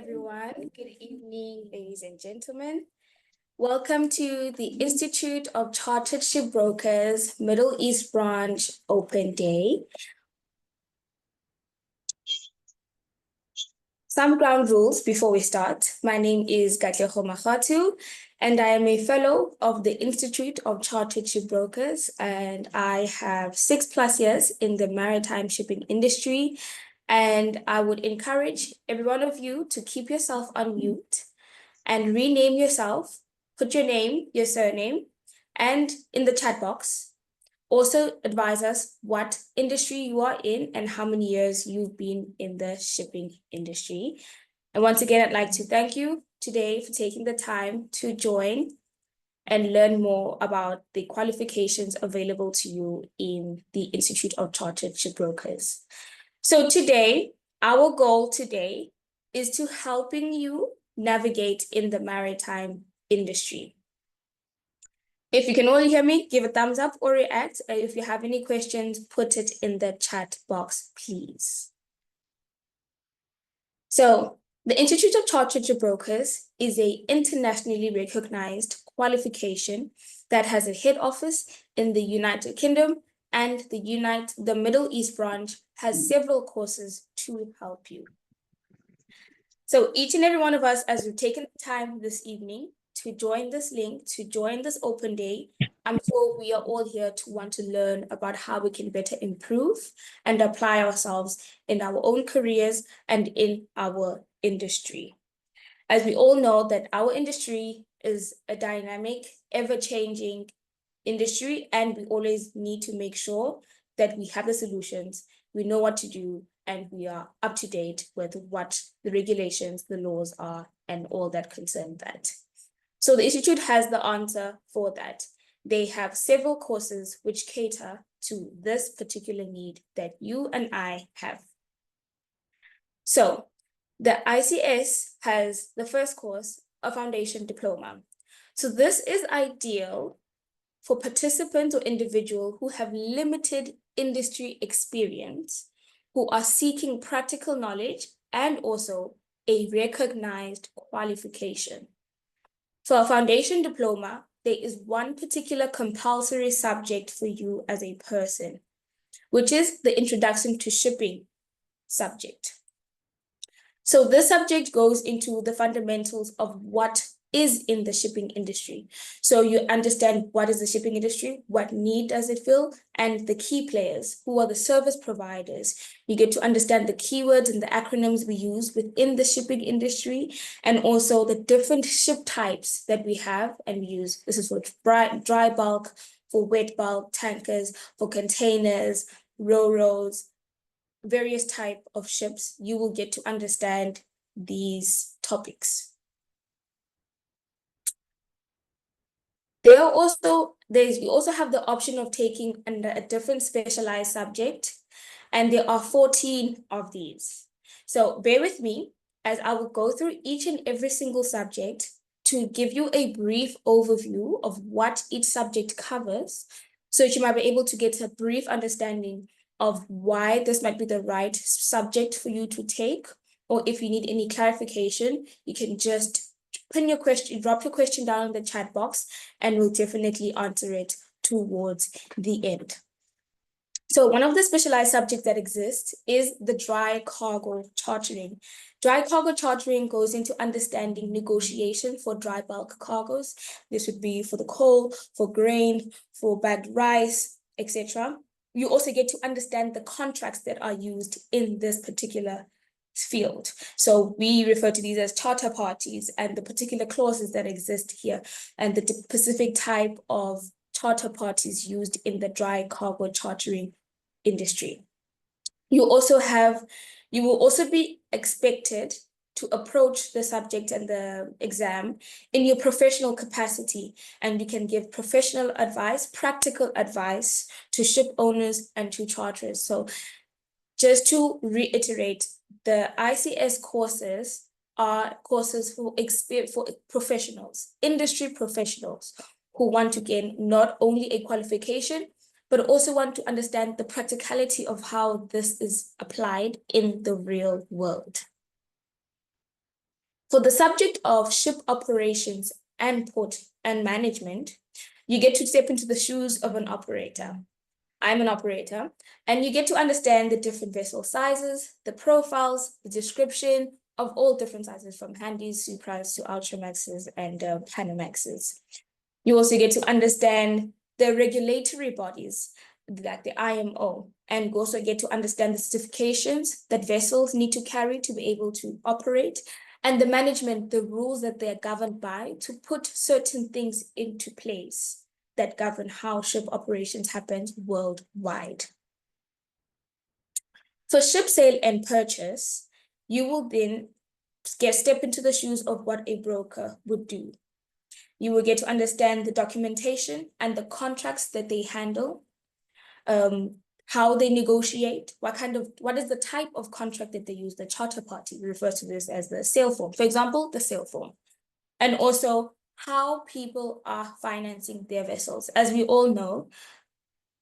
everyone. Good evening, ladies and gentlemen. Welcome to the Institute of Chartered Shipbrokers Middle East Branch Open Day. Some ground rules before we start. My name is Gatleho Makhatu, and I am a fellow of the Institute of Chartered Shipbrokers, and I have 6+ years in the maritime shipping industry. And I would encourage every one of you to keep yourself on mute and rename yourself, put your name, your surname, and in the chat box. Also advise us what industry you are in and how many years you've been in the shipping industry. And once again, I'd like to thank you today for taking the time to join and learn more about the qualifications available to you in the Institute of Chartered Shipbrokers. So today, our goal today is to helping you navigate in the maritime industry. If you can only hear me, give a thumbs up or react. If you have any questions, put it in the chat box, please. So the Institute of Chartered Shipbrokers is an internationally recognized qualification that has a head office in the United Kingdom, and the Middle East branch has several courses to help you. So each and every one of us, as we've taken the time this evening to join this link, to join this open day, I'm sure we are all here to want to learn about how we can better improve and apply ourselves in our own careers and in our industry. As we all know that our industry is a dynamic, ever-changing industry, and we always need to make sure that we have the solutions, we know what to do, and we are up to date with what the regulations, the laws are, and all that concern that. So the Institute has the answer for that. They have several courses which cater to this particular need that you and I have. So the ICS has the first course, a foundation diploma. So this is ideal for participants or individuals who have limited industry experience, who are seeking practical knowledge and also a recognized qualification. For a foundation diploma, there is one particular compulsory subject for you as a person, which is the Introduction to Shipping subject. So this subject goes into the fundamentals of what is in the shipping industry. So you understand what is the shipping industry, what need does it fill, and the key players, who are the service providers. You get to understand the keywords and the acronyms we use within the shipping industry, and also the different ship types that we have and we use. This is for dry bulk, for wet bulk, tankers, for containers, ro-ros, various type of ships. You will get to understand these topics. We also have the option of taking under a different specialized subject, and there are 14 of these. So bear with me as I will go through each and every single subject to give you a brief overview of what each subject covers, so that you might be able to get a brief understanding of why this might be the right subject for you to take, or if you need any clarification, you can just pin your question, drop your question down in the chat box, and we'll definitely answer it towards the end. So one of the specialized subjects that exists is the dry cargo chartering. Dry cargo chartering goes into understanding negotiation for dry bulk cargoes. This would be for the coal, for grain, for bagged rice, etc. You also get to understand the contracts that are used in this particular field. So we refer to these as charter parties and the particular clauses that exist here and the specific type of charter parties used in the dry cargo chartering industry. You will also be expected to approach the subject and the exam in your professional capacity, and you can give professional advice, practical advice to ship owners and to charterers. So just to reiterate, the ICS courses are courses for professionals, industry professionals who want to gain not only a qualification, but also want to understand the practicality of how this is applied in the real world. For the subject of ship operations and port and management, you get to step into the shoes of an operator. I'm an operator, and you get to understand the different vessel sizes, the profiles, the description of all different sizes, from handies, supras to ultramaxes and panamaxes. You also get to understand the regulatory bodies, like the IMO, and you also get to understand the certifications that vessels need to carry to be able to operate, and the management, the rules that they're governed by to put certain things into place that govern how ship operations happen worldwide. For ship sale and purchase, you will then step into the shoes of what a broker would do. You will get to understand the documentation and the contracts that they handle, how they negotiate, what is the type of contract that they use. The charter party refers to this as the sale form. For example, the sale form. And also how people are financing their vessels. As we all know,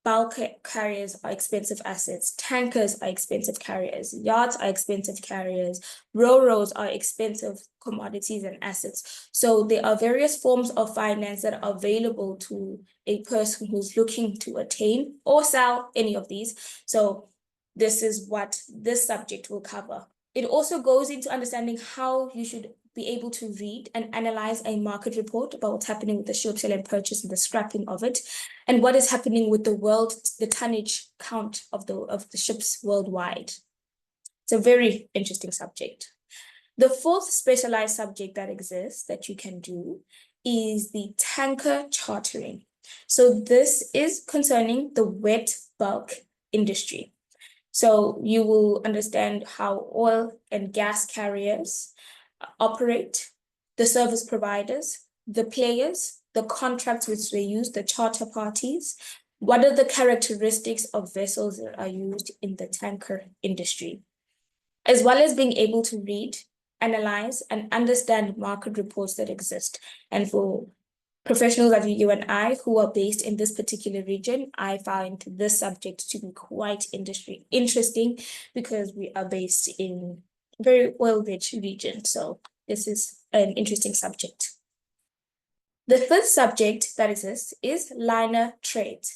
bulk carriers are expensive assets, tankers are expensive carriers, yachts are expensive carriers, ro-ros are expensive commodities and assets. So there are various forms of finance that are available to a person who's looking to attain or sell any of these. So this is what this subject will cover. It also goes into understanding how you should be able to read and analyze a market report about what's happening with the ship sale and purchase and the scrapping of it, and what is happening with the tonnage count of the ships worldwide. It's a very interesting subject. The fourth specialized subject that exists that you can do is the tanker chartering. So this is concerning the wet bulk industry. So you will understand how oil and gas carriers operate, the service providers, the players, the contracts which they use, the charter parties. What are the characteristics of vessels that are used in the tanker industry? As well as being able to read, analyze, and understand market reports that exist. And for professionals like you and I who are based in this particular region, I find this subject to be quite interesting because we are based in a very oil-rich region. So this is an interesting subject. The fifth subject that exists is liner trade.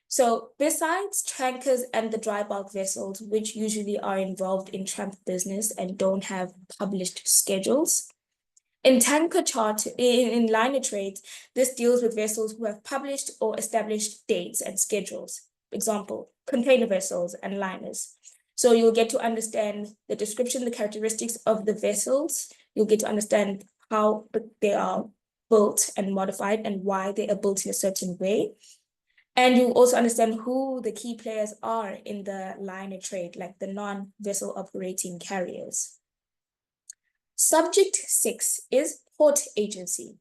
So besides tankers and the dry bulk vessels, which usually are involved in tramp business and don't have published schedules, in liner trade, this deals with vessels who have published or established dates and schedules. For example, container vessels and liners. So you'll get to understand the description, the characteristics of the vessels. You'll get to understand how they are built and modified and why they are built in a certain way. And you also understand who the key players are in the liner trade, like the non-vessel operating carriers. Subject 6 is port agency.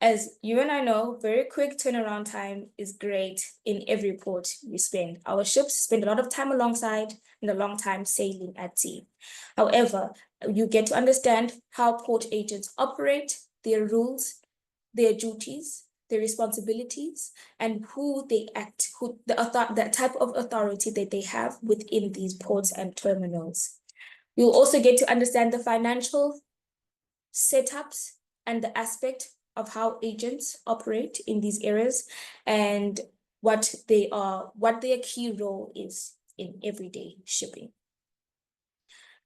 As you and I know, very quick turnaround time is great in every port you spend. Our ships spend a lot of time alongside and a long time sailing at sea. However, you get to understand how port agents operate, their rules, their duties, their responsibilities, and who they act, the type of authority that they have within these ports and terminals. You'll also get to understand the financial setups and the aspect of how agents operate in these areas and what their key role is in everyday shipping.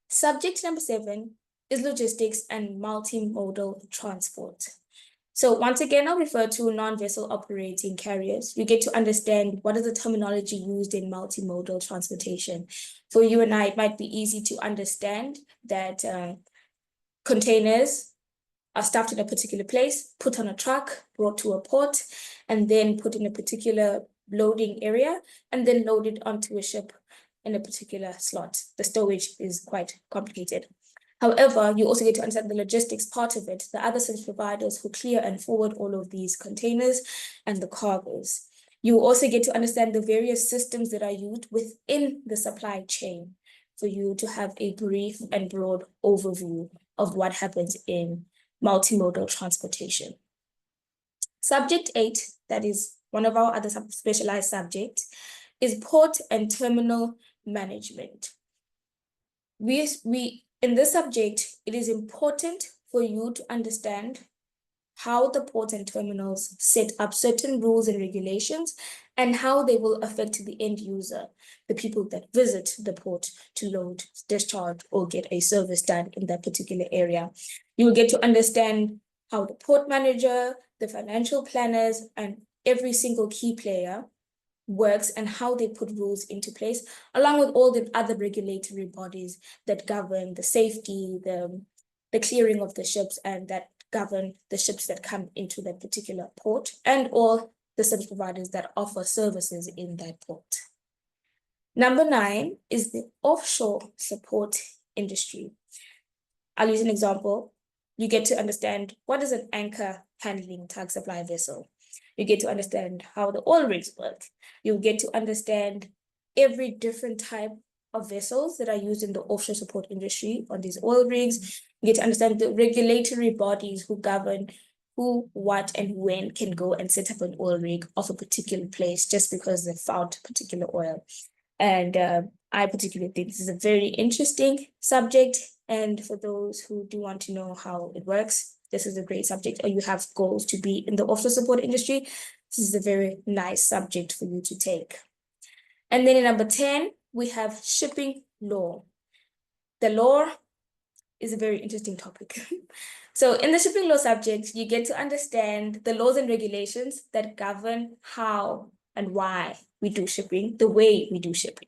Subject number 7 is logistics and multimodal transport. So once again, I'll refer to non-vessel operating carriers. You get to understand what is the terminology used in multimodal transportation. For you and I, it might be easy to understand that containers are stuffed in a particular place, put on a truck, brought to a port, and then put in a particular loading area, and then loaded onto a ship in a particular slot. The stowage is quite complicated. However, you also get to understand the logistics part of it, the other service providers who clear and forward all of these containers and the cargoes. You also get to understand the various systems that are used within the supply chain for you to have a brief and broad overview of what happens in multimodal transportation. Subject 8, that is one of our other specialized subjects, is port and terminal management. In this subject, it is important for you to understand how the ports and terminals set up certain rules and regulations and how they will affect the end user, the people that visit the port to load, discharge, or get a service done in that particular area. You will get to understand how the port manager, the financial planners, and every single key player works and how they put rules into place, along with all the other regulatory bodies that govern the safety, the clearing of the ships, and that govern the ships that come into that particular port, and all the service providers that offer services in that port. Number 9 is the offshore support industry. I'll use an example. You get to understand what is an anchor handling tug supply vessel. You get to understand how the oil rigs work. You'll get to understand every different type of vessels that are used in the offshore support industry on these oil rigs. You get to understand the regulatory bodies who govern who, what, and when can go and set up an oil rig of a particular place just because they found particular oil. And I particularly think this is a very interesting subject. And for those who do want to know how it works, this is a great subject, or you have goals to be in the offshore support industry, this is a very nice subject for you to take. And then in number 10, we have shipping law. The law is a very interesting topic. So in the shipping law subject, you get to understand the laws and regulations that govern how and why we do shipping, the way we do shipping.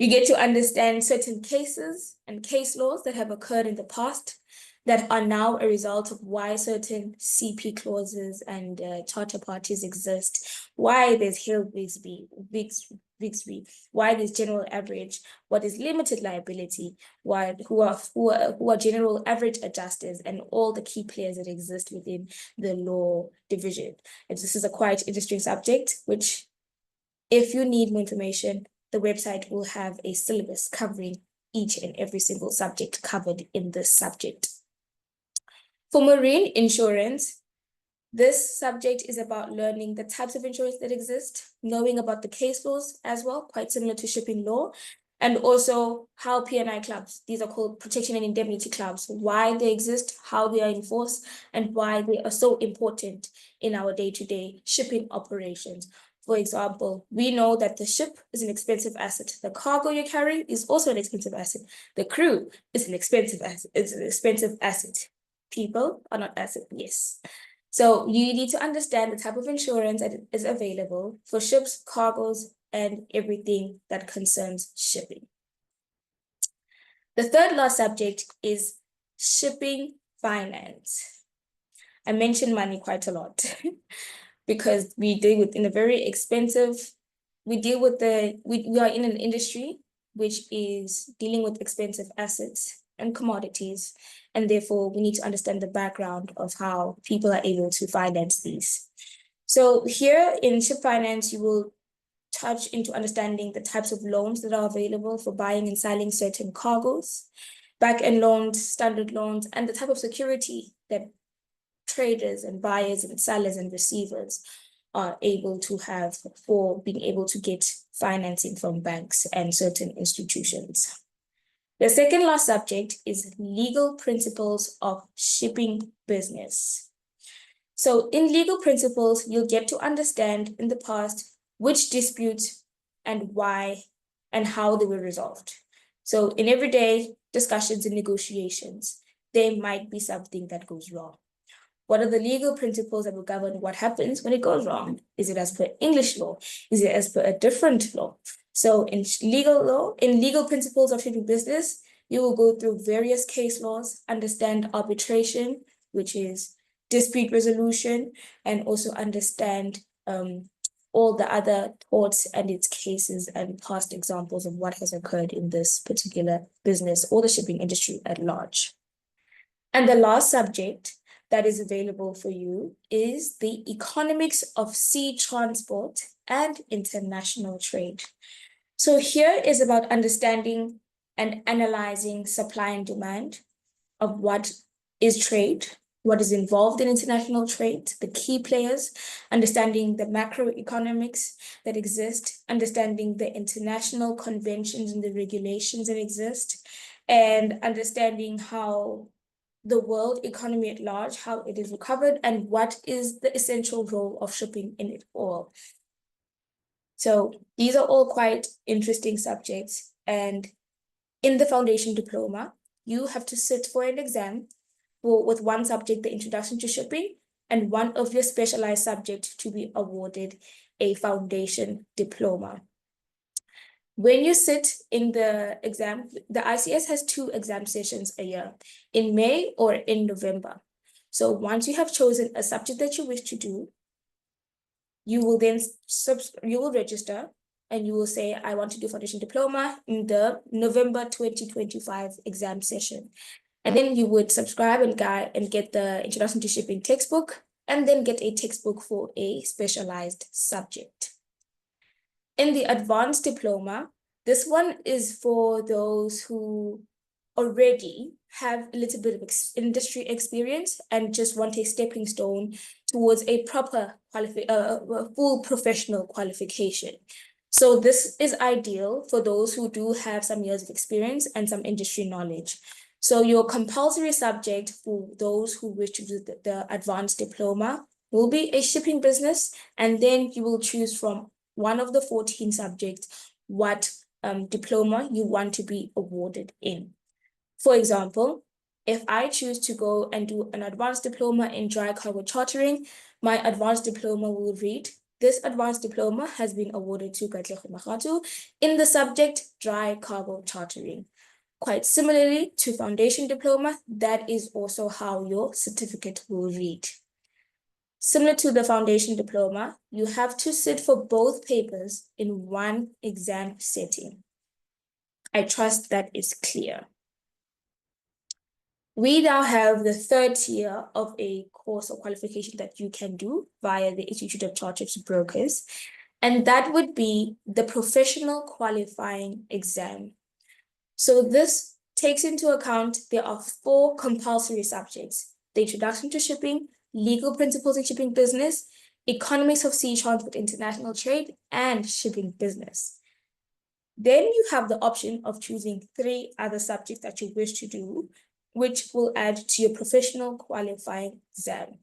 You get to understand certain cases and case laws that have occurred in the past that are now a result of why certain CP clauses and charter parties exist, why there's Hill Bigsby, why there's general average, what is limited liability, who are general average adjusters, and all the key players that exist within the law division. And this is a quite interesting subject, which if you need more information, the website will have a syllabus covering each and every single subject covered in this subject. For marine insurance, this subject is about learning the types of insurance that exist, knowing about the case laws as well, quite similar to shipping law, and also how P&I clubs, these are called protection and indemnity clubs, why they exist, how they are enforced, and why they are so important in our day-to-day shipping operations. For example, we know that the ship is an expensive asset. The cargo you carry is also an expensive asset. The crew is an expensive asset. It's an expensive asset. People are not asset, yes. So you need to understand the type of insurance that is available for ships, cargoes, and everything that concerns shipping. The third last subject is shipping finance. I mentioned money quite a lot because we deal with in a very expensive, we are in an industry which is dealing with expensive assets and commodities, and therefore we need to understand the background of how people are able to finance these. So here in ship finance, you will touch into understanding the types of loans that are available for buying and selling certain cargoes, back-end loans, standard loans, and the type of security that traders and buyers and sellers and receivers are able to have for being able to get financing from banks and certain institutions. The second last subject is legal principles of shipping business. So in legal principles, you'll get to understand in the past which disputes and why and how they were resolved. So in everyday discussions and negotiations, there might be something that goes wrong. What are the legal principles that will govern what happens when it goes wrong? Is it as per English law? Is it as per a different law? So in legal law, in legal principles of shipping business, you will go through various case laws, understand arbitration, which is dispute resolution, and also understand all the other torts and its cases and past examples of what has occurred in this particular business or the shipping industry at large. And the last subject that is available for you is the economics of sea transport and international trade. So here is about understanding and analyzing supply and demand of what is trade, what is involved in international trade, the key players, understanding the macroeconomics that exist, understanding the international conventions and the regulations that exist, and understanding how the world economy at large, how it is recovered, and what is the essential role of shipping in it all. So these are all quite interesting subjects. And in the foundation diploma, you have to sit for an exam with one subject, the introduction to shipping, and one of your specialized subject to be awarded a foundation diploma. When you sit in the exam, the ICS has 2 exam sessions a year, in May or in November. So once you have chosen a subject that you wish to do, you will then register and you will say, I want to do foundation diploma in the November 2025 exam session. And then you would subscribe and get the Introduction to Shipping textbook, and then get a textbook for a specialized subject. In the advanced diploma, this one is for those who already have a little bit of industry experience and just want a stepping stone towards a proper full professional qualification. So this is ideal for those who do have some years of experience and some industry knowledge. So your compulsory subject for those who wish to do the advanced diploma will be a shipping business, and then you will choose from one of the 14 subjects what diploma you want to be awarded in. For example, if I choose to go and do an advanced diploma in dry cargo chartering, my advanced diploma will read, this advanced diploma has been awarded to Katlego Magatu in the subject dry cargo chartering. Quite similarly to foundation diploma, that is also how your certificate will read. Similar to the foundation diploma, you have to sit for both papers in one exam setting. I trust that is clear. We now have the 3rd tier of a course or qualification that you can do via the Institute of Chartered Brokers, and that would be the professional qualifying exam. So this takes into account there are 4 compulsory subjects: the Introduction to Shipping, Legal Principles in Shipping Business, Economics of Sea Transport International Trade, and Shipping Business. Then you have the option of choosing 3 other subjects that you wish to do, which will add to your professional qualifying exam.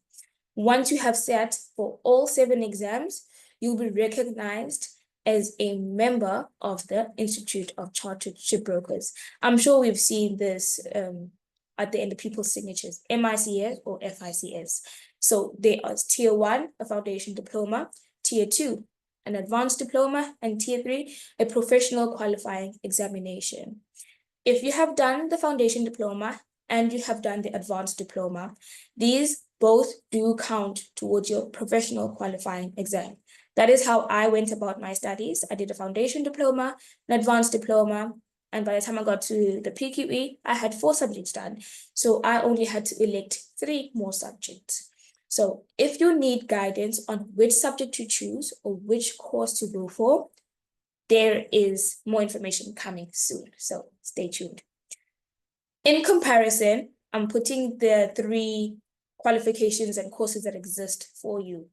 Once you have sat for all 7 exams, you'll be recognized as a member of the Institute of Chartered Shipbrokers. I'm sure we've seen this at the end of people's signatures, MICS or FICS. So there are tier 1, a foundation diploma, tier 2, an advanced diploma, and tier 3, a professional qualifying examination. If you have done the foundation diploma and you have done the advanced diploma, these both do count towards your professional qualifying exam. That is how I went about my studies. I did a foundation diploma, an advanced diploma, and by the time I got to the PQE, I had 4 subjects done. So I only had to elect 3 more subjects. So if you need guidance on which subject to choose or which course to go for, there is more information coming soon. So stay tuned. In comparison, I'm putting the 3 qualifications and courses that exist for you.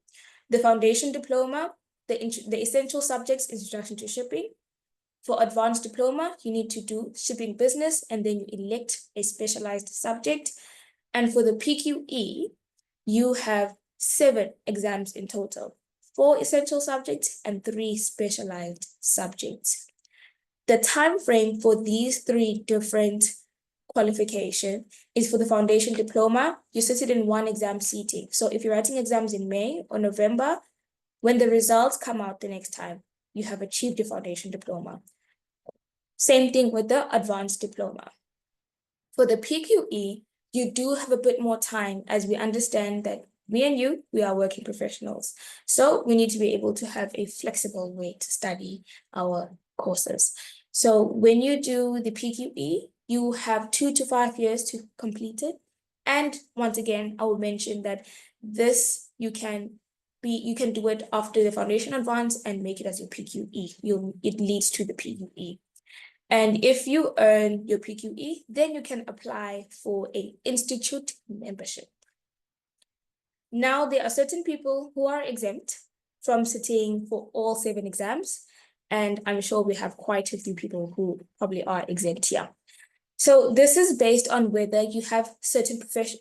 The foundation diploma, the essential subjects is Introduction to Shipping. For advanced diploma, you need to do shipping business, and then you elect a specialized subject. And for the PQE, you have 7 exams in total, 4 essential subjects and 3 specialized subjects. The time frame for these 3 different qualification is for the foundation diploma, you sit it in one exam seating. So if you're writing exams in May or November, when the results come out the next time, you have achieved your foundation diploma. Same thing with the advanced diploma. For the PQE, you do have a bit more time, as we understand that me and you, we are working professionals. So we need to be able to have a flexible way to study our courses. So when you do the PQE, you have 2 to 5 years to complete it. And once again, I will mention that this you can do it after the foundation advance and make it as your PQE. It leads to the PQE. And if you earn your PQE, then you can apply for an institute membership. Now, there are certain people who are exempt from sitting for all 7 exams, and I'm sure we have quite a few people who probably are exempt here. So this is based on whether you have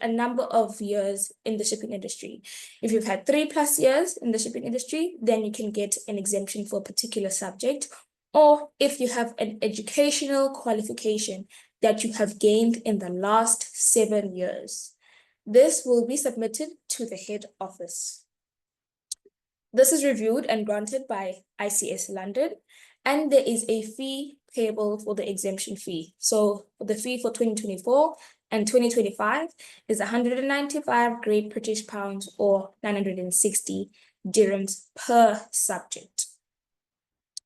a number of years in the shipping industry. If you've had 3+ years in the shipping industry, then you can get an exemption for a particular subject. Or if you have an educational qualification that you have gained in the last 7 years. This will be submitted to the head office. This is reviewed and granted by ICS London, and there is a fee payable for the exemption fee. So the fee for 2024 and 2025 is 195 Great British pounds or 960 dirhams per subject.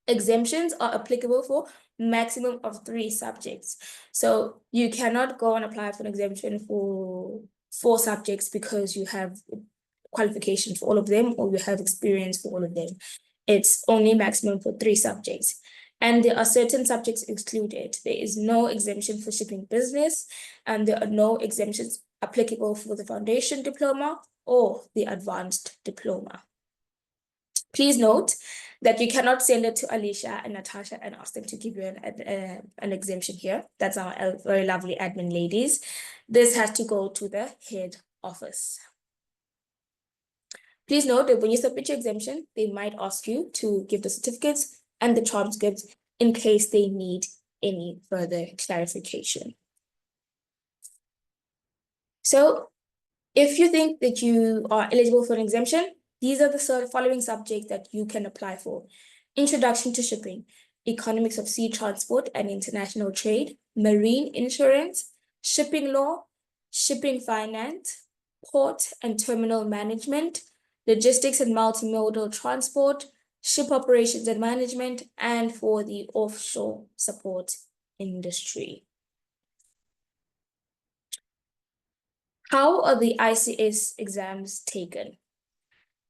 Exemptions are applicable for maximum of 3 subjects. So you cannot go and apply for an exemption for 4 subjects because you have qualifications for all of them or you have experience for all of them. It's only maximum for 3 subjects. And there are certain subjects excluded. There is no exemption for shipping business, and there are no exemptions applicable for the foundation diploma or the advanced diploma. Please note that you cannot send it to Alicia and Natasha and ask them to give you an exemption here. That's our very lovely admin ladies. This has to go to the head office. Please note that when you submit your exemption, they might ask you to give the certificates and the transcripts in case they need any further clarification. So if you think that you are eligible for an exemption, these are the following subjects that you can apply for: Introduction to Shipping, Economics of Sea Transport and International Trade, Marine Insurance, Shipping Law, Shipping Finance, Port and Terminal Management, Logistics and Multimodal Transport, Ship Operations and Management, and for the Offshore Support Industry. How are the ICS exams taken?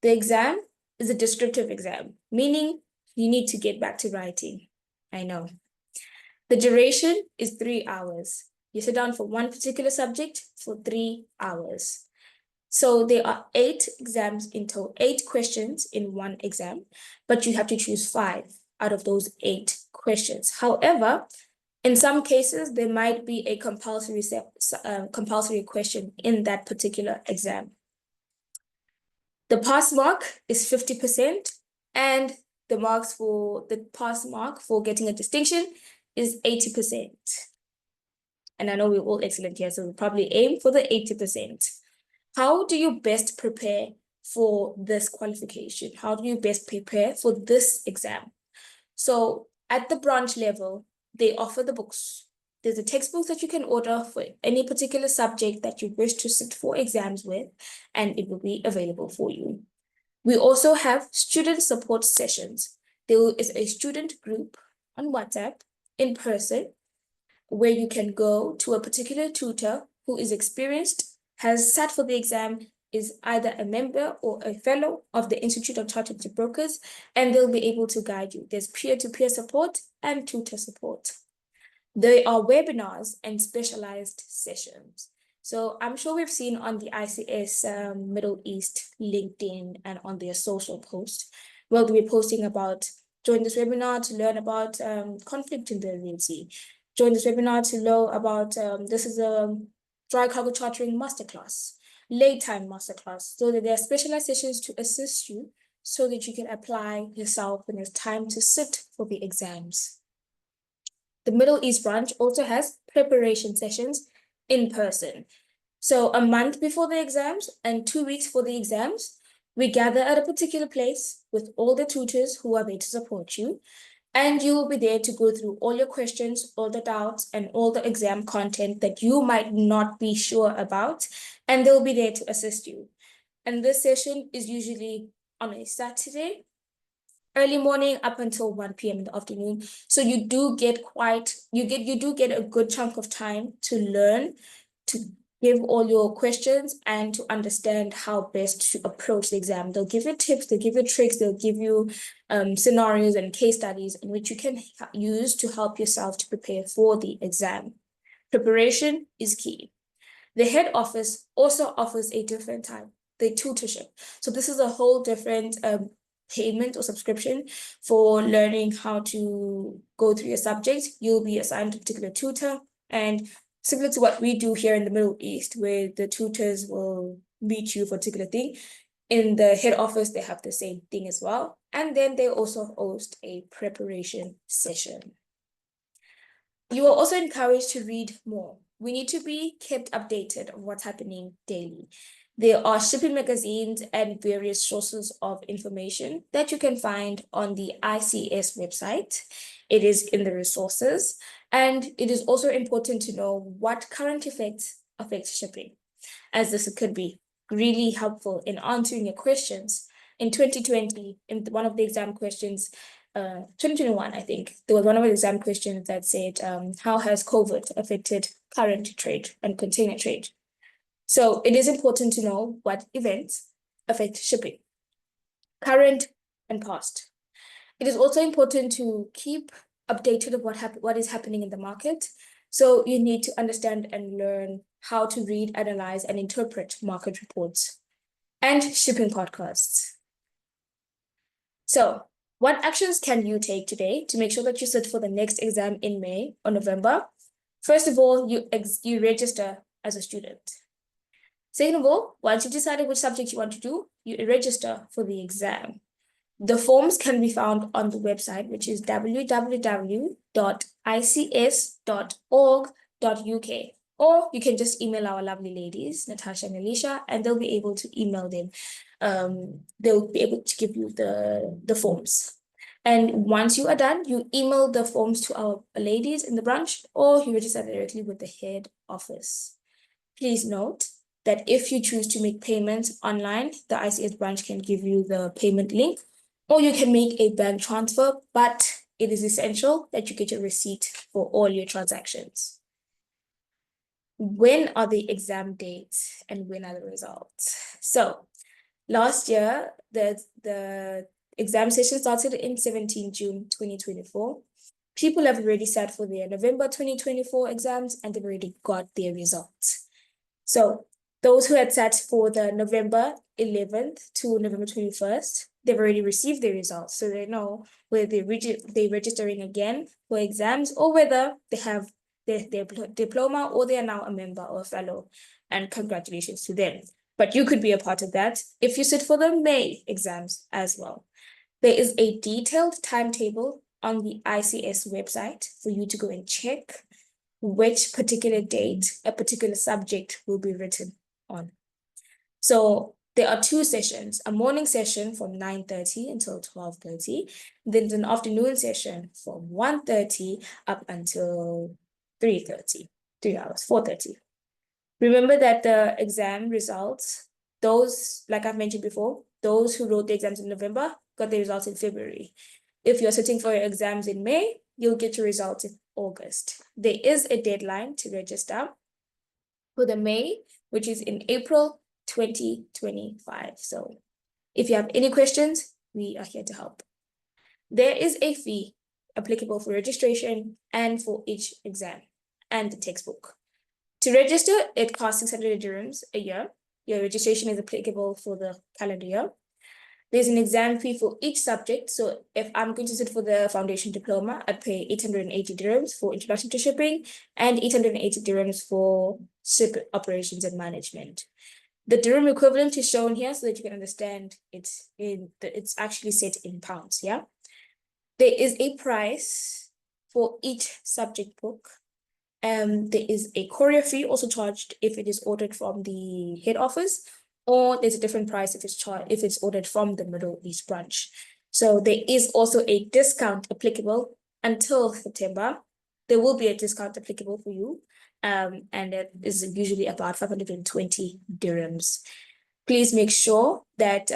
The exam is a descriptive exam, meaning you need to get back to writing. I know. The duration is 3 hours. You sit down for one particular subject for 3 hours. So there are 8 exams in total, 8 questions in one exam, but you have to choose 5 out of those 8 questions. However, in some cases, there might be a compulsory question in that particular exam. The pass mark is 50%, and the pass mark for getting a distinction is 80%. And I know we're all excellent here, so we'll probably aim for the 80%. How do you best prepare for this qualification? How do you best prepare for this exam? So at the branch level, they offer the books. There's a textbook that you can order for any particular subject that you wish to sit for exams with, and it will be available for you. We also have student support sessions. There is a student group on WhatsApp in person where you can go to a particular tutor who is experienced, has sat for the exam, is either a member or a fellow of the Institute of Chartered Brokers, and they'll be able to guide you. There's peer-to-peer support and tutor support. There are webinars and specialized sessions. So I'm sure we've seen on the ICS Middle East LinkedIn and on their social post, we'll be posting about join this webinar to learn about conflict in the Red Sea. Join this webinar to know about this is a dry cargo chartering masterclass, late time masterclass. So that there are specialized sessions to assist you so that you can apply yourself when it's time to sit for the exams. The Middle East branch also has preparation sessions in person. So a month before the exams and 2 weeks for the exams, we gather at a particular place with all the tutors who are there to support you. And you will be there to go through all your questions, all the doubts, and all the exam content that you might not be sure about. And they'll be there to assist you. And this session is usually on a Saturday, early morning up until 1 p.m. in the afternoon. So you do get a good chunk of time to learn, to give all your questions and to understand how best to approach the exam. They'll give you tips, they'll give you tricks, they'll give you scenarios and case studies in which you can use to help yourself to prepare for the exam. Preparation is key. The head office also offers a different type, the tutorship. So this is a whole different payment or subscription for learning how to go through your subject. You'll be assigned a particular tutor And similar to what we do here in the Middle East, where the tutors will meet you for a particular thing, in the head office, they have the same thing as well. And then they also host a preparation session. You are also encouraged to read more. We need to be kept updated on what's happening daily. There are shipping magazines and various sources of information that you can find on the ICS website. It is in the resources, and it is also important to know what current effects affect shipping, as this could be really helpful in answering your questions. In 2020, in one of the exam questions, 2021, I think, there was one of the exam questions that said, how has COVID affected current trade and container trade? So it is important to know what events affect shipping, current and past. It is also important to keep updated of what is happening in the market. So you need to understand and learn how to read, analyze, and interpret market reports and shipping podcasts. So what actions can you take today to make sure that you sit for the next exam in May or November? First of all, you register as a student. Second of all, once you decided which subject you want to do, you register for the exam. The forms can be found on the website, which is www.ics.org.uk. Or you can just email our lovely ladies, Natasha and Alicia, and they'll be able to email them. They'll be able to give you the forms. And once you are done, you email the forms to our ladies in the branch, or you register directly with the head office. Please note that if you choose to make payments online, the ICS branch can give you the payment link, or you can make a bank transfer, but it is essential that you get your receipt for all your transactions. When are the exam dates and when are the results? So last year, the exam session started in 17 June 2024. People have already sat for their November 2024 exams and they've already got their results. So those who had sat for the November 11th to November 21st, they've already received their results. So they know whether they're registering again for exams or whether they have their diploma or they are now a member or a fellow. And congratulations to them. But you could be a part of that if you sit for the May exams as well. There is a detailed timetable on the ICS website for you to go and check which particular date a particular subject will be written on. So there are two sessions, a morning session from 9:30 until 12:30, then an afternoon session from 1:30 up until 3:30, 3 hours, 4:30. Remember that the exam results, those, like I've mentioned before, those who wrote the exams in November got the results in February. If you're sitting for your exams in May, you'll get your results in August. There is a deadline to register for the May, which is in April 2025. So if you have any questions, we are here to help. There is a fee applicable for registration and for each exam and the textbook. To register, it costs 600 dirhams a year. Your registration is applicable for the calendar year. There's an exam fee for each subject. So if I'm going to sit for the foundation diploma, I'd pay 880 dirhams for introduction to shipping and 880 dirhams for ship operations and management. The dirham equivalent is shown here so that you can understand it's actually set in pounds, yeah? There is a price for each subject book. There is a courier fee also charged if it is ordered from the head office, or there's a different price if it's ordered from the Middle East branch. So there is also a discount applicable until September. There will be a discount applicable for you, and it is usually about 520 dirhams. Please make sure that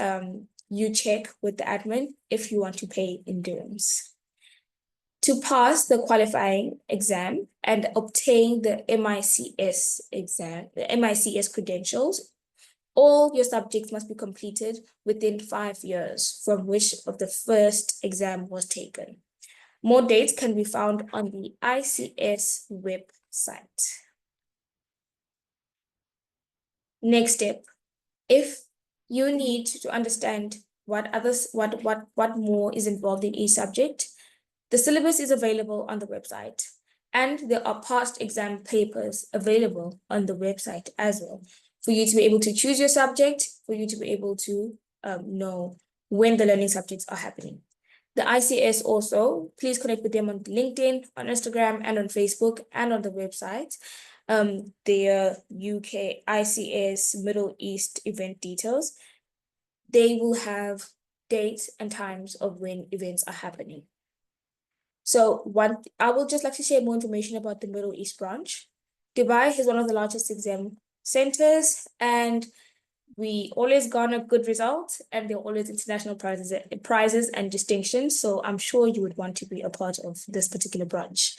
you check with the admin if you want to pay in dirhams. To pass the qualifying exam and obtain the MICS exam, the MICS credentials, all your subjects must be completed within 5 years from which of the first exam was taken. More dates can be found on the ICS website. Next step, if you need to understand what more is involved in each subject, the syllabus is available on the website. And there are past exam papers available on the website as well, for you to be able to choose your subject, for you to be able to know when the learning subjects are happening. The ICS also, please connect with them on LinkedIn, on Instagram, and on Facebook, and on the website. Their UK ICS Middle East event details. They will have dates and times of when events are happening. So I will just like to share more information about the Middle East branch. Dubai is one of the largest exam centers, and we always garner good results, and there are always international prizes and distinctions. So I'm sure you would want to be a part of this particular branch.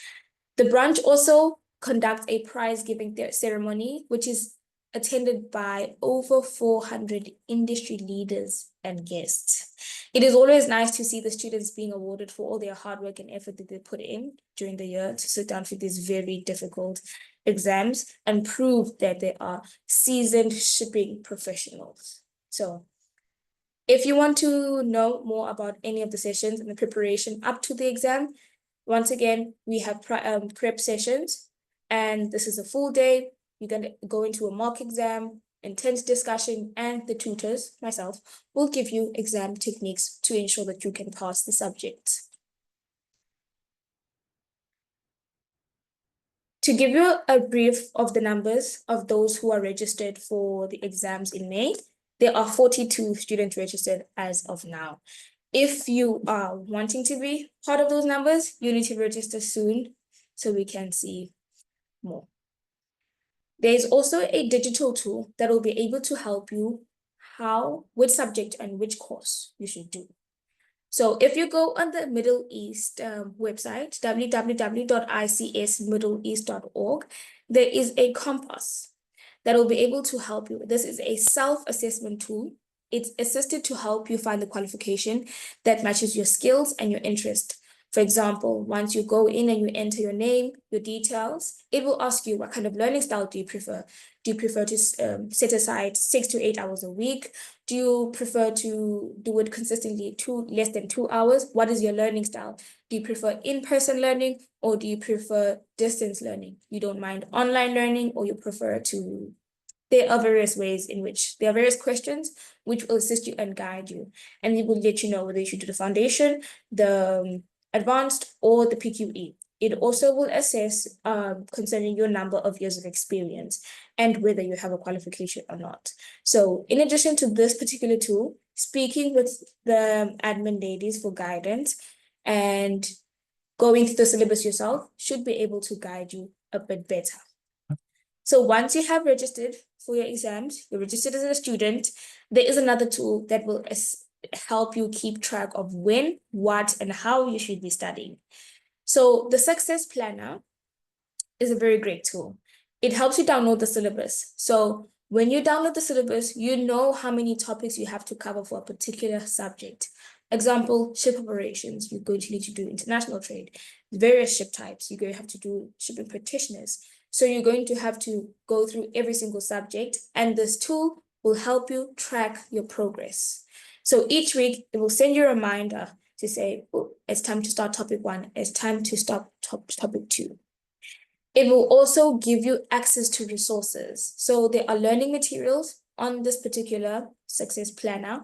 The branch also conducts a prize giving ceremony, which is attended by over 400 industry leaders and guests. It is always nice to see the students being awarded for all their hard work and effort that they put in during the year to sit down for these very difficult exams and prove that they are seasoned shipping professionals. So if you want to know more about any of the sessions and the preparation up to the exam, once again, we have prep sessions, and this is a full day. You're going to go into a mock exam, intense discussion, and the tutors, myself, will give you exam techniques to ensure that you can pass the subject. To give you a brief of the numbers of those who are registered for the exams in May, there are 42 students registered as of now. If you are wanting to be part of those numbers, you need to register soon so we can see more. There's also a digital tool that will be able to help you which subject and which course you should do. So if you go on the Middle East website, www.icsmiddleeast.org, there is a compass that will be able to help you. This is a self-assessment tool. It's assisted to help you find the qualification that matches your skills and your interest. For example, once you go in and you enter your name, your details, it will ask you what kind of learning style do you prefer? Do you prefer to set aside 6 to 8 hours a week? Do you prefer to do it consistently less than 2 hours? What is your learning style? Do you prefer in-person learning, or do you prefer distance learning? You don't mind online learning, or you prefer to... There are various ways in which there are various questions which will assist you and guide you, and it will let you know whether you should do the foundation, the advanced, or the PQE. It also will assess concerning your number of years of experience and whether you have a qualification or not. So in addition to this particular tool, speaking with the admin ladies for guidance and going through the syllabus yourself should be able to guide you a bit better. So once you have registered for your exams, you're registered as a student, there is another tool that will help you keep track of when, what, and how you should be studying. So the Success Planner is a very great tool. It helps you download the syllabus. So when you download the syllabus, you know how many topics you have to cover for a particular subject. Example, ship operations, you're going to need to do international trade, various ship types, you're going to have to do shipping practitioners. So you're going to have to go through every single subject, and this tool will help you track your progress. So each week, it will send you a reminder to say, oh, it's time to start topic 1, it's time to start topic 2. It will also give you access to resources. So there are learning materials on this particular Success Planner.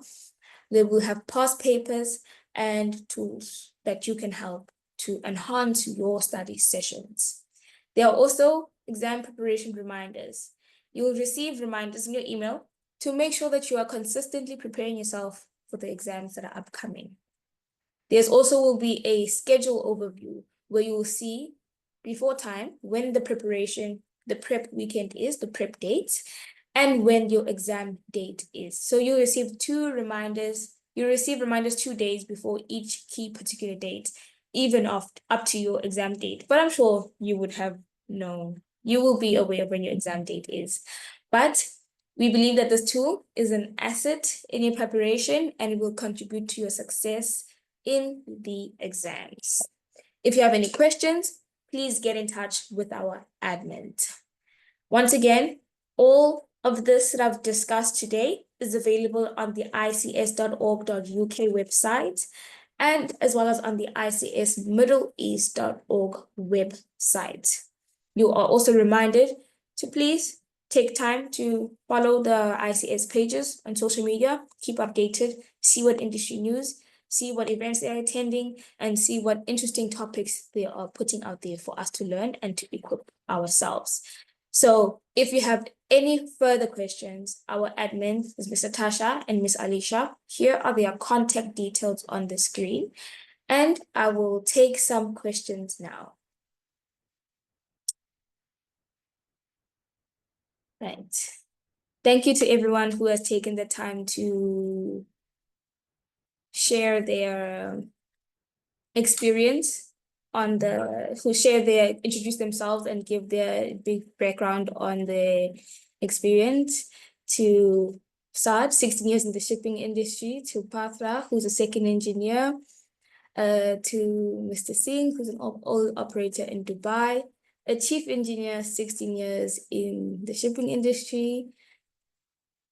They will have past papers and tools that you can help to enhance your study sessions. There are also exam preparation reminders. You will receive reminders in your email to make sure that you are consistently preparing yourself for the exams that are upcoming. There's also will be a schedule overview where you will see before time when the prep weekend is, the prep dates, and when your exam date is. So you receive 2 reminders. You receive reminders 2 days before each key particular date, even up to your exam date. But I'm sure you would have known, you will be aware of when your exam date is. But we believe that this tool is an asset in your preparation, and it will contribute to your success in the exams. If you have any questions, please get in touch with our admin. Once again, all of this that I've discussed today is available on the ics.org.uk website. and as well as on the icsmiddleeast.org website. You are also reminded to please take time to follow the ICS pages on social media, keep updated, see what industry news, see what events they're attending, and see what interesting topics they are putting out there for us to learn and to equip ourselves. So if you have any further questions, our admin is Mr. Tasha and Miss Alicia. Here are their contact details on the screen, and I will take some questions now. Right. Thank you to everyone who has taken the time to share their experience introduce themselves and give their big background on their experience. To Saad, 16 years in the shipping industry, to Patra, who's a second engineer, to Mr. Singh, who's an oil operator in Dubai, a chief engineer, 16 years in the shipping industry,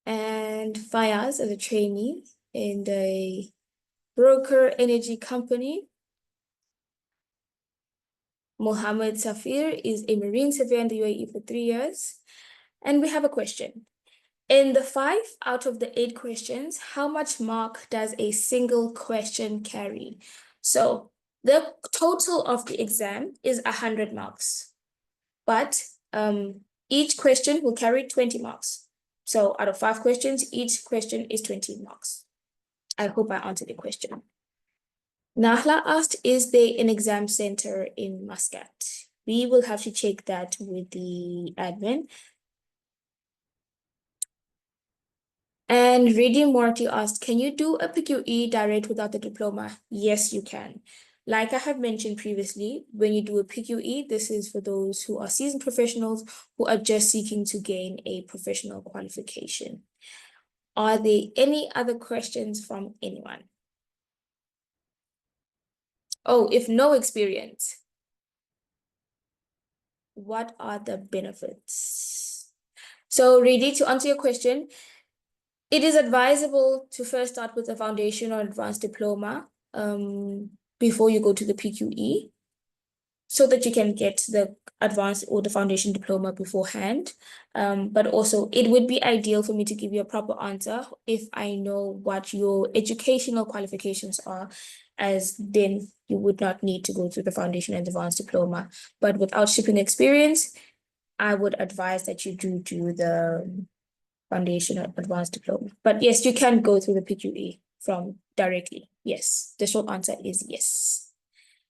and Fayaz as a trainee in the broker energy company. Mohammed Safir is a marine surveyor in the UAE for 3 years. And we have a question. In the 5 out of the 8 questions, how much mark does a single question carry? So the total of the exam is 100 marks, but each question will carry 20 marks. So out of 5 questions, each question is 20 marks. I hope I answered the question. Nahla asked, is there an exam center in Muscat? We will have to check that with the admin. And Reddy Morty asked, can you do a PQE direct without the diploma? Yes, you can. Like I have mentioned previously, when you do a PQE, this is for those who are seasoned professionals who are just seeking to gain a professional qualification. Are there any other questions from anyone? Oh, if no experience, what are the benefits? So Reddy, to answer your question, it is advisable to first start with a foundation or advanced diploma before you go to the PQE, so that you can get the advanced or the foundation diploma beforehand. But also it would be ideal for me to give you a proper answer if I know what your educational qualifications are, as then you would not need to go through the foundation and advanced diploma. But without shipping experience, I would advise that you do the foundation or advanced diploma. But yes, you can go through the PQE from directly. Yes, the short answer is yes.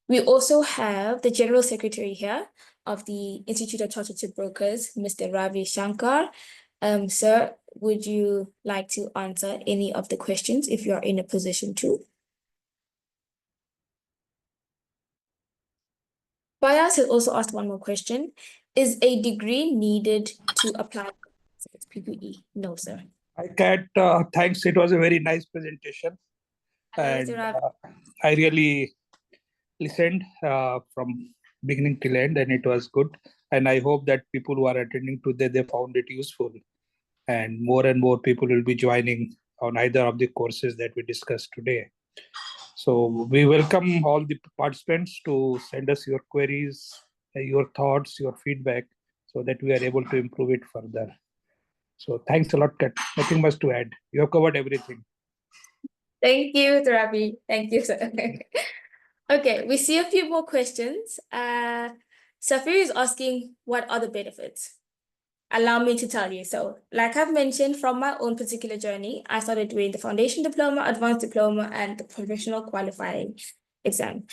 We also have the General Secretary here of the Institute of Chartered Brokers, Mr. Ravi Shankar. Sir, would you like to answer any of the questions if you're in a position to? Bias has also asked one more question. Is a degree needed to apply for PQE? No, sir. Hi, Kat. Thanks. It was a very nice presentation. Hello, And Mr. Ravi. I really listened from beginning till end, and it was good. And I hope that people who are attending today, they found it useful. And more people will be joining on either of the courses that we discussed today. So we welcome all the participants to send us your queries, your thoughts, your feedback, so that we are able to improve it further. So thanks a lot, Kat. Nothing much to add. You have covered everything. Thank you, Ravi. Thank you, sir. Okay, we see a few more questions. Safir is asking, what are the benefits? Allow me to tell you. So, like I've mentioned, from my own particular journey, I started doing the foundation diploma, advanced diploma, and the professional qualifying exam.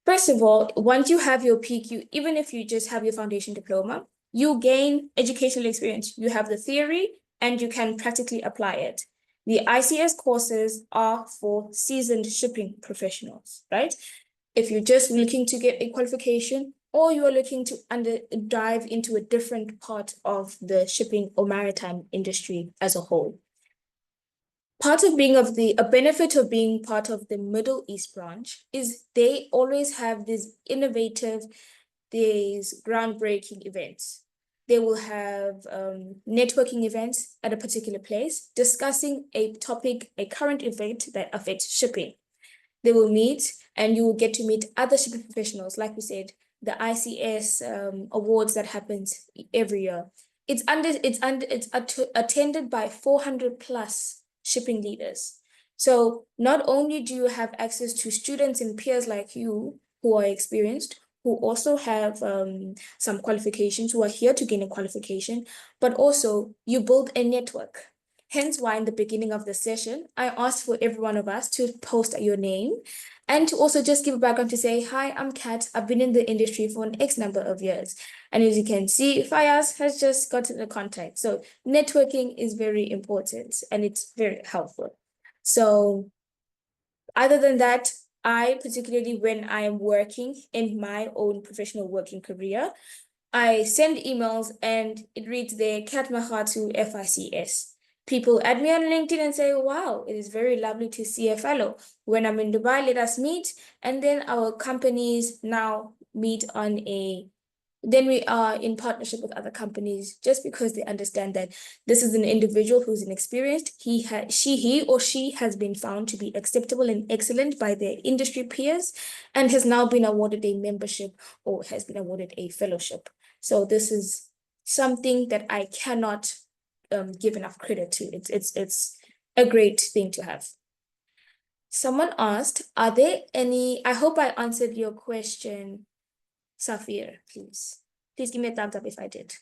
First of all, once you have your PQ, even if you just have your foundation diploma, you gain educational experience. You have the theory and you can practically apply it. The ICS courses are for seasoned shipping professionals, right? If you're just looking to get a qualification, or you are looking to dive into a different part of the shipping or maritime industry as a whole. Part of a benefit of being part of the Middle East branch is they always have these innovative, these groundbreaking events. They will have networking events at a particular place discussing a topic, a current event that affects shipping. They will meet and you will get to meet other shipping professionals. Like we said, the ICS awards that happens every year. It's attended by 400 plus shipping leaders. So not only do you have access to students and peers like you who are experienced, who also have some qualifications, who are here to gain a qualification, but also you build a network. Hence why in the beginning of the session, I asked for every one of us to post your name and to also just give a background to say, hi, I'm Kat. I've been in the industry for an X number of years. And as you can see, Fayaz has just gotten the contact. So networking is very important and it's very helpful. So other than that, I particularly when I am working in my own professional working career, I send emails and it reads there, Kat Mahatu FICS. People add me on LinkedIn and say, wow, it is very lovely to see a fellow. When I'm in Dubai, let us meet. And then our companies now meet on then we are in partnership with other companies just because they understand that this is an individual who's inexperienced. He or she has been found to be acceptable and excellent by their industry peers and has now been awarded a membership or has been awarded a fellowship. So this is something that I cannot give enough credit to. It's a great thing to have. Someone asked, are there any, I hope I answered your question, Safir, please. Please give me a thumbs up if I did.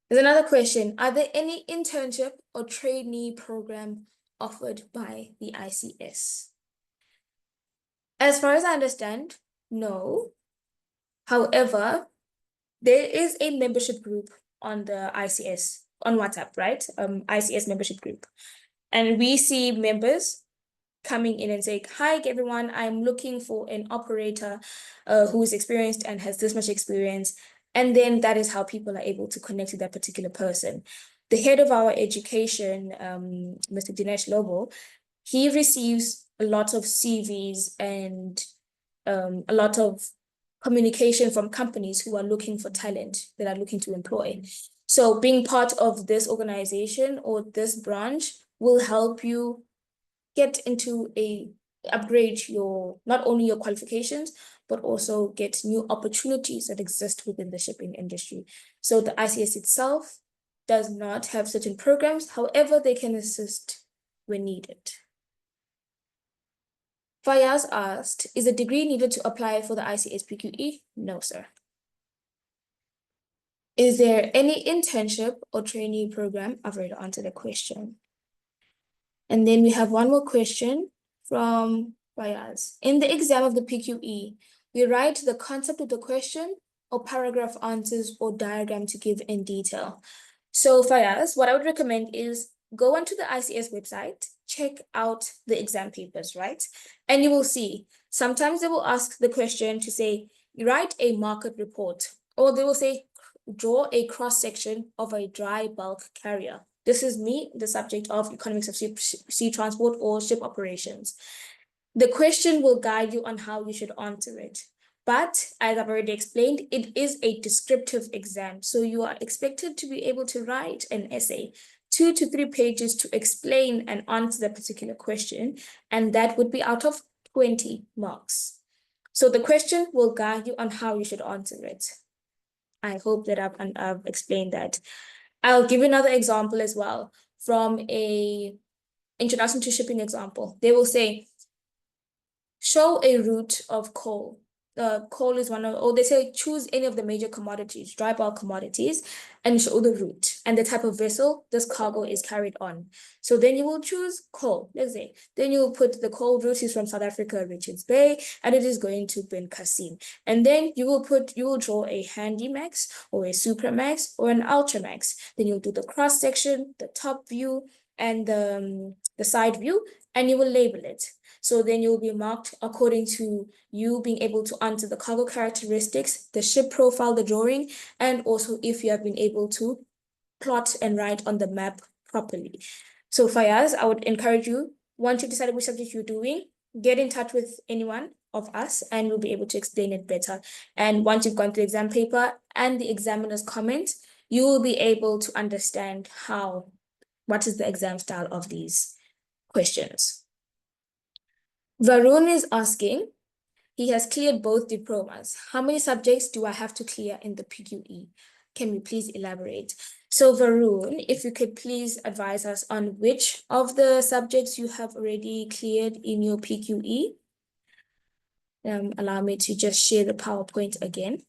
There's another question. Are there any internship or trainee program offered by the ICS? As far as I understand, no. However, there is a membership group on the ICS, on WhatsApp, right? ICS membership group. And we see members coming in and saying, hi, everyone, I'm looking for an operator who is experienced and has this much experience. And then that is how people are able to connect to that particular person. The head of our education, Mr. Dinesh Lobo, he receives a lot of CVs and a lot of communication from companies who are looking for talent that are looking to employ. So being part of this organization or this branch will help you get into upgrade your, not only your qualifications, but also get new opportunities that exist within the shipping industry. So the ICS itself does not have certain programs, however, they can assist when needed. Fayaz asked, is a degree needed to apply for the ICS PQE? No, sir. Is there any internship or trainee program? I've already answered the question. And then we have one more question from Fayaz. In the exam of the PQE, we write the concept of the question or paragraph answers or diagram to give in detail. So Fayaz, what I would recommend is go onto the ICS website, check out the exam papers, right? And you will see, sometimes they will ask the question to say, write a market report, or they will say, draw a cross-section of a dry bulk carrier. This is me, the subject of economics of sea transport or ship operations. The question will guide you on how you should answer it. But as I've already explained, it is a descriptive exam. So you are expected to be able to write an essay, 2 to 3 pages to explain and answer the particular question. And that would be out of 20 marks. So the question will guide you on how you should answer it. I hope that I've explained that. I'll give you another example as well from a introduction to shipping example. They will say, show a route of coal. Coal is one of, or they say choose any of the major commodities, dry bulk commodities, and show the route and the type of vessel this cargo is carried on. So then you will choose coal, let's say. Then you will put the coal route is from South Africa, Richards Bay, and it is going to Ben Cassim. And then you will draw a Handymax or a Supramax or an Ultramax. Then you'll do the cross section, the top view, and the side view, and you will label it. So then you'll be marked according to you being able to answer the cargo characteristics, the ship profile, the drawing, and also if you have been able to plot and write on the map properly. So Fayaz, I would encourage you, once you've decided which subject you're doing, get in touch with anyone of us and we'll be able to explain it better. And once you've gone through the exam paper and the examiner's comments, you will be able to understand what is the exam style of these questions. Varun is asking, he has cleared both diplomas. How many subjects do I have to clear in the PQE? Can we please elaborate? So Varun, if you could please advise us on which of the subjects you have already cleared in your PQE. Allow me to just share the PowerPoint again.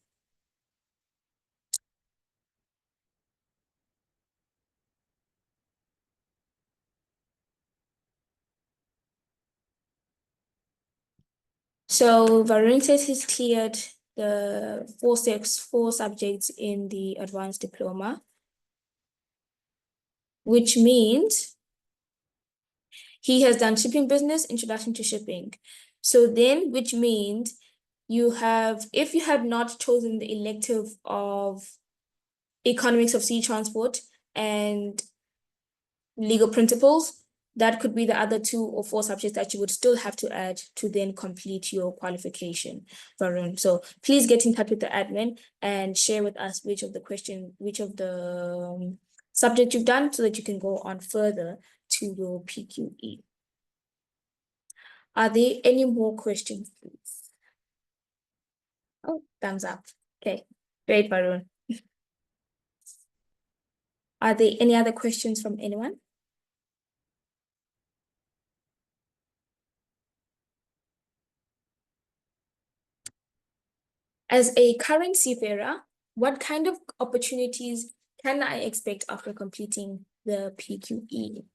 So Varun says he's cleared the four subjects in the advanced diploma, which means he has done shipping business, introduction to shipping. So then, which means you have, if you had not chosen the elective of economics of sea transport and legal principles, that could be the other 2 or 4 subjects that you would still have to add to then complete your qualification, Varun. So please get in touch with the admin and share with us which of the subjects you've done so that you can go on further to your PQE. Are there any more questions, please? Oh, thumbs up. Okay, great, Varun. Are there any other questions from anyone? As a current seafarer, what kind of opportunities can I expect after completing the PQE?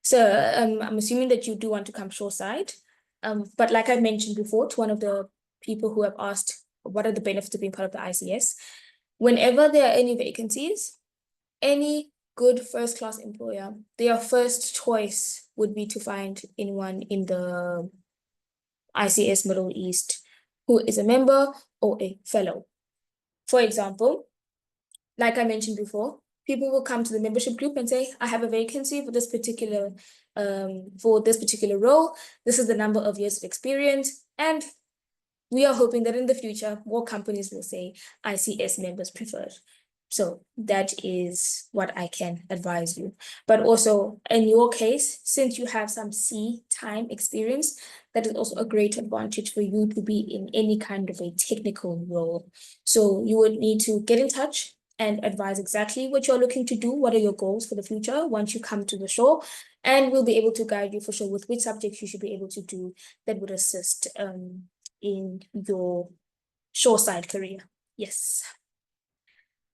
So I'm assuming that you do want to come shoreside. But like I mentioned before, to one of the people who have asked, what are the benefits of being part of the ICS? Whenever there are any vacancies, any good first-class employer, their first choice would be to find anyone in the ICS Middle East who is a member or a fellow. For example, like I mentioned before, people will come to the membership group and say, I have a vacancy for this particular role. This is the number of years of experience. And we are hoping that in the future, more companies will say ICS members preferred. So that is what I can advise you. But also in your case, since you have some sea time experience, that is also a great advantage for you to be in any kind of a technical role. So you would need to get in touch and advise exactly what you're looking to do. What are your goals for the future once you come to the shore? And we'll be able to guide you for sure with which subjects you should be able to do that would assist in your shoreside career. Yes.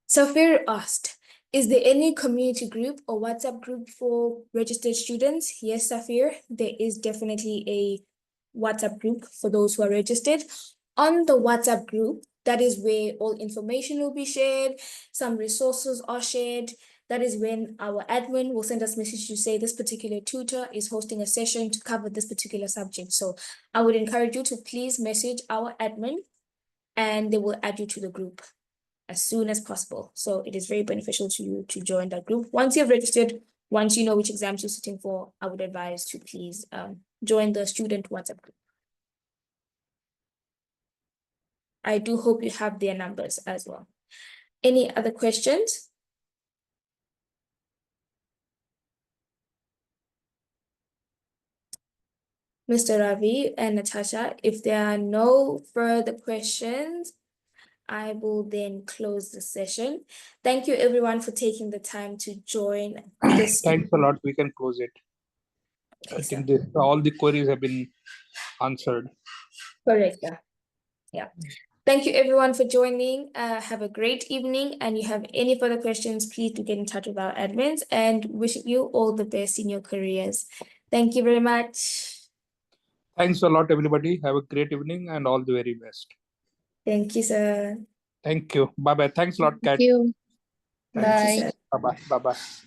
Safir asked, is there any community group or WhatsApp group for registered students? Yes, Safir, there is definitely a WhatsApp group for those who are registered. On the WhatsApp group, that is where all information will be shared, some resources are shared. That is when our admin will send us message to say this particular tutor is hosting a session to cover this particular subject. So I would encourage you to please message our admin and they will add you to the group as soon as possible. So it is very beneficial to you to join that group. Once you've registered, once you know which exams you're sitting for, I would advise to please join the student WhatsApp group. I do hope you have their numbers as well. Any other questions? Mr. Ravi and Natasha, if there are no further questions, I will then close the session. Thank you everyone for taking the time to join this. Thanks a lot. We can close it. Okay, I think all the queries have been answered. correct. Yeah. Thank you everyone for joining. Have a great evening. And you have any further questions, please do get in touch with our admins and wishing you all the best in your careers. Thank you very much. Thanks a lot, everybody. Have a great evening and all the very best. Thank you, sir. Thank you. Bye-bye. Thanks a lot, Kat. Thank you. Thank you, Bye. sir. Bye-bye. Bye-bye.